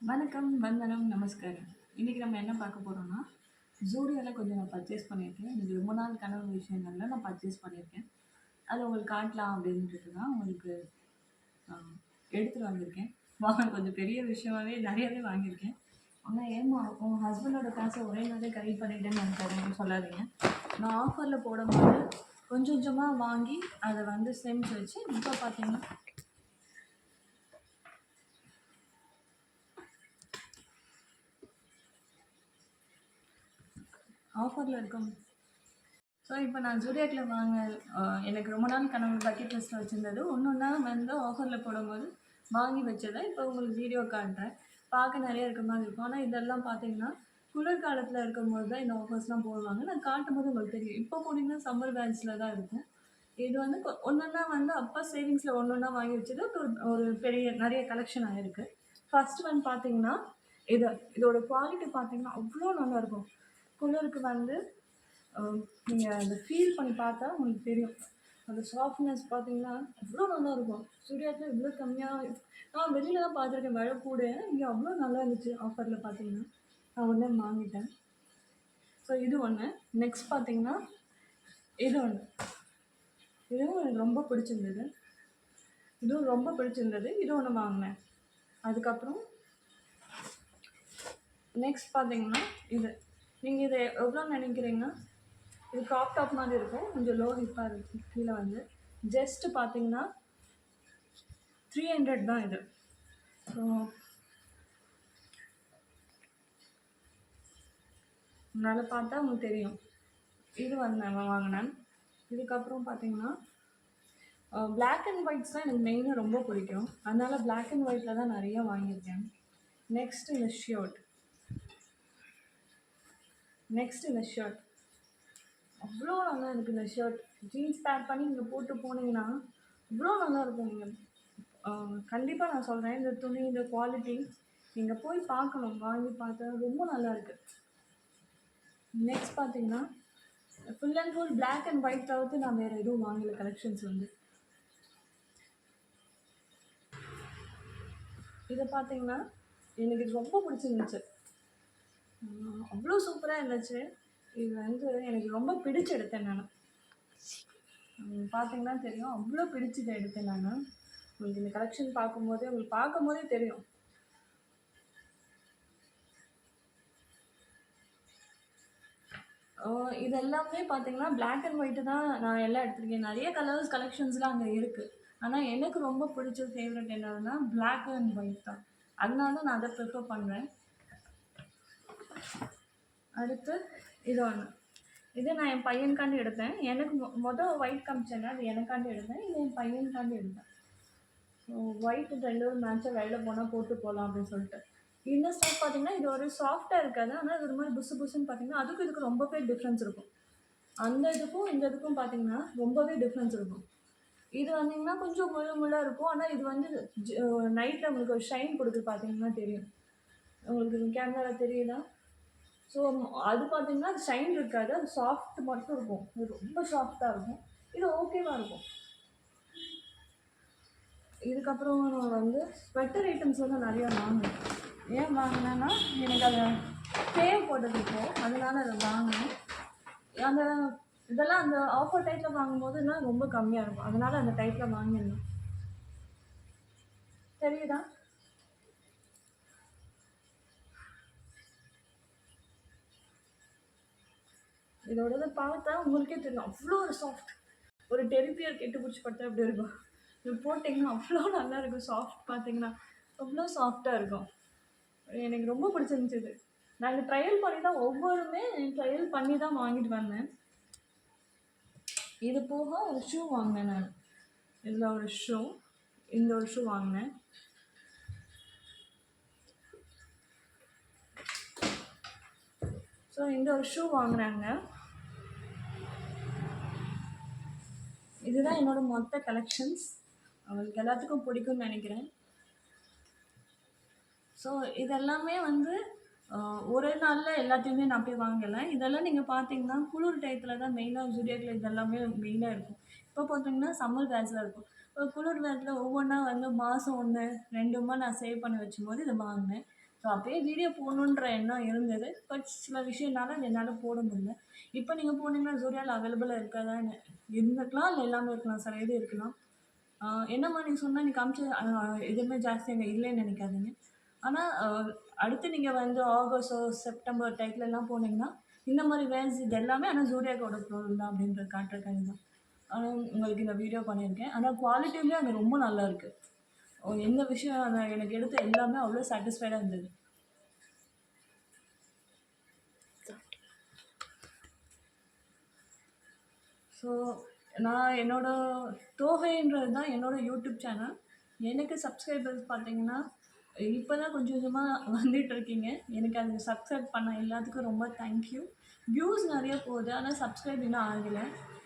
வணக்கம், வந்தனம், நமஸ்காரம். இன்னைக்கு நம்ம என்ன பார்க்க போறோம்னா, Zudio கொஞ்சம் நான் பர்ச்சேஸ் பண்ணியிருக்கேன். எனக்கு ரொம்ப நாள் கனவு விஷயங்கள்ல நான் பர்ச்சேஸ் பண்ணியிருக்கேன். அத உங்களுக்கு காட்டலாம் அப்படின்ட்டு தான் உங்களுக்கு அ எடுத்துட்டு வந்திருக்கேன். கொஞ்சம் பெரிய விஷயமாவே நெறையாவே வாங்கியிருக்கேன். ஆனா ஏம்மா உங்க ஹஸ்பண்டோட காச ஒரே நாள்ல கறி பண்ணிட்டேன்னு நெனைக்காதீங்கன்னு சொல்லாதீங்க. நான் ஆஃபர்ல போடும்போது கொஞ்சம் கொஞ்சமா வாங்கி அத வந்து சேமிச்சு வச்சு, இப்போ பார்த்தீங்கன்னா ஆஃபர்ல இருக்கும். ஸோ இப்போ நான் ஜூடியாக்ல எனக்கு ரொம்ப நாள் கனவு பக்கெட் லிஸ்ட்டில் வச்சுருந்தது ஒன்றா வந்து ஆஃபரில் போடும்போது வாங்கி வச்சதை இப்போ உங்களுக்கு வீடியோ காட்டுறேன். பார்க்க நிறைய இருக்க மாதிரி இருக்கும். ஆனால் இதெல்லாம் பார்த்தீங்கன்னா குளிர்காலத்தில் இருக்கும்போது தான் இந்த ஆஃபர்ஸ்லாம் போடுவாங்க. நான் காட்டும்போது உங்களுக்கு தெரியும். இப்போ போனீங்கன்னா சம்மர் பேட்ச்சில் தான் இருக்கும். இது வந்து ஒன்றா வந்து அப்பா சேவிங்ஸில் ஒன்றா வாங்கி வச்சது ஒரு ஒரு பெரிய நிறைய கலெக்ஷன் ஆகிருக்கு. ஃபர்ஸ்ட் ஒன் பார்த்தீங்கன்னா இதோட குவாலிட்டி பார்த்தீங்கன்னா அவ்வளோ நல்லாயிருக்கும். குளிருக்கு வந்து நீங்கள் அதை ஃபீல் பண்ணி பார்த்தா உங்களுக்கு தெரியும். அந்த சாஃப்ட்னஸ் பார்த்தீங்கன்னா அவ்வளோ நல்லாயிருக்கும். ஸ்டுடியோத்தில் இவ்வளோ கம்மியாக நான் வெளியில தான் பார்த்துருக்கேன் விலை கூட. இங்கே அவ்வளோ நல்லா இருந்துச்சு ஆஃபரில் பார்த்தீங்கன்னா. நான் உடனே வாங்கிட்டேன். ஸோ இது ஒன்று. நெக்ஸ்ட் பார்த்தீங்கன்னா இது ஒன்று. இதுவும் எனக்கு ரொம்ப பிடிச்சிருந்தது. இதுவும் ரொம்ப பிடிச்சிருந்தது. இது ஒன்று வாங்கினேன். அதுக்கப்புறம் நெக்ஸ்ட் பார்த்தீங்கன்னா இது. நீங்கள் இதை எவ்வளோ நினைக்கிறீங்கன்னா இது க்ராப் டாப் மாதிரி இருக்கும். கொஞ்சம் லோ ஹிப்பாக இருக்கும். கீழே வந்து ஜஸ்ட்டு பார்த்தீங்கன்னா 300 தான் இது. ஸோ உன்னால் பார்த்தா உங்களுக்கு தெரியும். இது வந்து நான் வாங்கினேன். இதுக்கப்புறம் பார்த்தீங்கன்னா பிளாக் அண்ட் ஒயிட்ஸ் தான் எனக்கு மெயினாக ரொம்ப பிடிக்கும். அதனால் பிளாக் அண்ட் ஒயிட்டில் தான் நிறையா வாங்கியிருக்கேன். நெக்ஸ்ட் இந்த ஷர்ட் அவ்வளோ நல்லா இருக்குது. இந்த ஷர்ட் ஜீன்ஸ் பேக் பண்ணி நீங்கள் போட்டு போனீங்கன்னா அவ்வளோ நல்லாயிருக்கும். நீங்கள் கண்டிப்பாக நான் சொல்கிறேன், இந்த துணி இந்த குவாலிட்டி நீங்கள் போய் பார்க்கணும். வாங்கி பார்த்தா ரொம்ப நல்லா இருக்குது. நெக்ஸ்ட் பார்த்தீங்கன்னா full and full black and white தவிர்த்து நான் வேறு எதுவும் வாங்கலை. கலெக்ஷன்ஸ் வந்து இதை பார்த்தீங்கன்னா எனக்கு இது ரொம்ப பிடிச்சிருந்துச்சு. அவ்வளோ சூப்பராக இருந்துச்சு. இது வந்து எனக்கு ரொம்ப பிடிச்சி எடுத்தேன் நான். பார்த்தீங்கன்னா தெரியும், அவ்வளோ பிடிச்சதை எடுத்தேன் நான். உங்களுக்கு இந்த கலெக்ஷன் பார்க்கும்போதே தெரியும். இது எல்லாமே பார்த்தீங்கன்னா பிளாக் அண்ட் ஒயிட்டு தான் நான் எல்லாம் எடுத்திருக்கேன். நிறைய கலர்ஸ் கலெக்ஷன்ஸ்லாம் அங்கே இருக்குது. ஆனால் எனக்கு ரொம்ப பிடிச்ச ஃபேவரட் என்னதுன்னா பிளாக் அண்ட் ஒயிட் தான். அதனால தான் நான் அதை ப்ரிஃபர் பண்ணுறேன். அடுத்து இது ஒன்று. இது நான் என் பையனுக்காண்டி எடுத்தேன். எனக்கு மொதல் ஒயிட் காமிச்சேன்னா அது எனக்காண்டி எடுத்தேன். இது என் பையனுக்காண்டி எடுத்தேன். ஸோ ஒயிட் ரெண்டும் மேட்சாக வெளில போனால் போட்டு போகலாம் அப்படின்னு சொல்லிட்டு. இந்த ஸ்டஃப் பார்த்தீங்கன்னா இது ஒரு சாஃப்டாக இருக்காது. ஆனால் இது ஒரு மாதிரி புஸ்ஸுன்னு பார்த்தீங்கன்னா இதுக்கு ரொம்பவே டிஃப்ரென்ஸ் இருக்கும். அந்த இதுக்கும் இந்த இதுக்கும் பார்த்தீங்கன்னா ரொம்பவே டிஃப்ரென்ஸ் இருக்கும். இது வந்தீங்கன்னா கொஞ்சம் முள்ளாக இருக்கும். ஆனால் இது வந்து நைட்டில் உங்களுக்கு ஒரு ஷைன் கொடுக்குது. பார்த்தீங்கன்னா தெரியும். உங்களுக்கு கேமராவில் தெரியுதா? ஸோ அது பார்த்தீங்கன்னா அது ஷைன் இருக்காது. அது சாஃப்ட் மட்டும் இருக்கும். இது ரொம்ப சாஃப்டாக இருக்கும். இது ஓகேவாக இருக்கும். இதுக்கப்புறம் நான் வந்து ஸ்வெட்டர் ஐட்டம்ஸ் வந்து நிறையா வாங்கினேன். ஏன் வாங்கினேன்னா எனக்கு அதை தேவைப்பட்டது இப்போது. அதனால அதை வாங்கினேன். அந்த இதெல்லாம் அந்த ஆஃபர் டைப்பில் வாங்கும்போதுலாம் ரொம்ப கம்மியாக இருக்கும். அதனால் அந்த டைப்பில் வாங்கியிருந்தேன். தெரியுதா? இதோட பார்த்தா உங்களுக்கே தெரியும். அவ்வளோ ஒரு சாஃப்ட். ஒரு டெரிபியர் கெட்டு பிடிச்சி படுத்தா எப்படி இருக்கும்? இது போட்டிங்கன்னா அவ்வளோ நல்லா இருக்கும். சாஃப்ட் பார்த்தீங்கன்னா அவ்வளோ சாஃப்டாக இருக்கும். எனக்கு ரொம்ப பிடிச்சிருந்துச்சி இது. நான் ட்ரையல் பண்ணி தான் ட்ரையல் பண்ணி தான் வாங்கிட்டு வந்தேன். இது போக ஒரு ஷூ வாங்கினேன் நான். இதில் ஒரு ஷூ, இந்த ஒரு ஷூ வாங்கினேன். ஸோ இந்த ஒரு ஷூ வாங்கினாங்க. இதுதான் என்னோட மொத்த கலெக்ஷன்ஸ். அவங்களுக்கு எல்லாத்துக்கும் பிடிக்கும்னு நினைக்கிறேன். ஸோ இதெல்லாமே வந்து ஒரு நாளில் எல்லாத்தையுமே நான் போய் வாங்கலை. இதெல்லாம் நீங்கள் பார்த்தீங்கன்னா குளிர் டயத்தில் தான் மெயினாக ஜூடியோக்ல இதெல்லாமே மெயினாக இருக்கும். இப்போ பார்த்தீங்கன்னா சம்மர் பேட்ச்சில் இருக்கும். இப்போ குளிர் பேட்ச்சில் ஒவ்வொன்றா வந்து மாதம் 1, 2 நான் சேவ் பண்ணி வச்சும்போது இதை வாங்கினேன். ஸோ அப்போயே வீடியோ போடணுன்ற எண்ணம் இருந்தது. பட் சில விஷயம்னால அது என்னால் போட முடியல. இப்போ நீங்கள் போனீங்கன்னா ஜூடியோவில் அவைலபிளாக இருக்காதா இருந்துக்கலாம், இல்லை எல்லாமே இருக்கலாம். சில இது இருக்கலாம். என்னம்மா நீ சொன்னால் நீ காமிச்ச எதுவுமே ஜாஸ்தி அங்கே இல்லைன்னு நினைக்காதீங்க. ஆனால் அடுத்து நீங்கள் வந்து ஆகஸ்டோ செப்டம்பர் டைப்லலாம் போனீங்கன்னா இந்த மாதிரி வேர்ஸ் இது எல்லாமே ஆனால் ஜூடியோக்கோட பொருள் தான் அப்படின்றது காட்டுறக்காக தான் உங்களுக்கு இந்த வீடியோ பண்ணியிருக்கேன். ஆனால் குவாலிட்டியுமே அங்கே ரொம்ப நல்லா இருக்குது. எந்த விஷயம் எனக்கு எடுத்த எல்லாமே அவ்வளோ சாட்டிஸ்ஃபைடாக இருந்தது. ஸோ நான் என்னோடய தோகைன்றது தான் என்னோடய யூடியூப் சேனல். எனக்கு சப்ஸ்கிரைபர்ஸ் பார்த்தீங்கன்னா இப்போ தான் கொஞ்சம் கொஞ்சமாக வந்துட்டுருக்கீங்க. எனக்கு அது சப்ஸ்கிரைப் பண்ண எல்லாத்துக்கும் ரொம்ப தேங்க்யூ. வியூஸ் நிறைய போகுது, ஆனால் சப்ஸ்கிரைப் இன்னும் ஆகலை.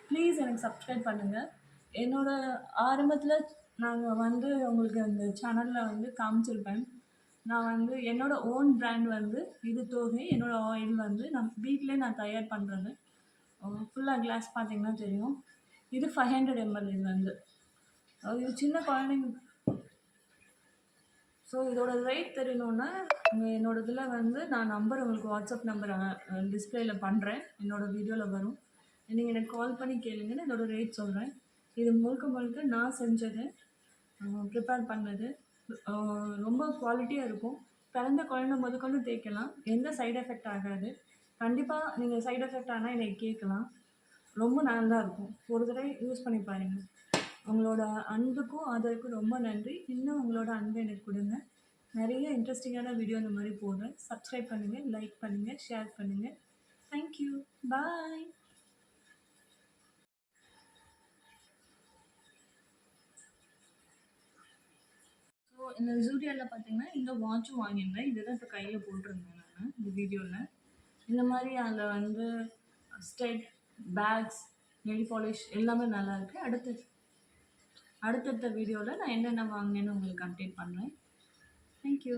ப்ளீஸ் எனக்கு சப்ஸ்கிரைப் பண்ணுங்கள். என்னோடய ஆரம்பத்தில் நாங்கள் வந்து உங்களுக்கு அந்த சேனலில் வந்து காமிச்சிருப்பேன். நான் வந்து என்னோடய ஓன் பிராண்ட் வந்து இது தோகை. என்னோடய ஆயில் வந்து நான் வீட்டிலே நான் தயார் பண்ணுறது. ஃபுல்லாக கிளாஸ் பார்த்தீங்கன்னா தெரியும். இது 500 ml இது வந்து. இது சின்ன குழந்தைங்க. ஸோ இதோட ரேட் தெரியணுன்னா என்னோட இதில் வந்து நான் நம்பர் உங்களுக்கு வாட்ஸ்அப் நம்பர் டிஸ்பிளேயில் பண்ணுறேன். என்னோடய வீடியோவில் வரும். நீங்கள் எனக்கு கால் பண்ணி கேளுங்கன்னு இதோட ரேட் சொல்கிறேன். இது முழுக்க முழுக்க நான் செஞ்சது, ப்ரிப்பேர் பண்ணது. ரொம்ப குவாலிட்டியாக இருக்கும். பிறந்த குழந்தை முதற்கொண்டு தேய்க்கலாம். எந்த சைடு எஃபெக்ட் ஆகாது. கண்டிப்பாக நீங்கள் சைடு எஃபெக்ட் ஆனால் என்னை கேட்கலாம். ரொம்ப நல்லா இருக்கும். ஒரு தடவை யூஸ் பண்ணி பாருங்கள். உங்களோட அன்புக்கும் ஆதரவுக்கும் ரொம்ப நன்றி. இன்னும் உங்களோட அன்பை எனக்கு கொடுங்க. நிறைய இன்ட்ரெஸ்டிங்கான வீடியோ இந்த மாதிரி போடுறேன். சப்ஸ்கிரைப் பண்ணுங்கள், லைக் பண்ணுங்கள், ஷேர் பண்ணுங்கள். தேங்க்யூ. பாய். ஸோ இந்த ஜூடியோவில் பார்த்தீங்கன்னா இந்த வாட்சும் வாங்கியிருந்தேன். இதுதான் இப்போ கையில் போட்டிருந்தேன் நான் இந்த வீடியோவில். இந்த மாதிரி அதில் வந்து ஸ்டெட் பேக்ஸ், நெயில் பாலிஷ் எல்லாமே நல்லாயிருக்கு. அடுத்தடுத்த வீடியோவில் நான் என்னென்ன வாங்கினேன்னு உங்களுக்கு அப்டேட் பண்ணுறேன். தேங்க்யூ.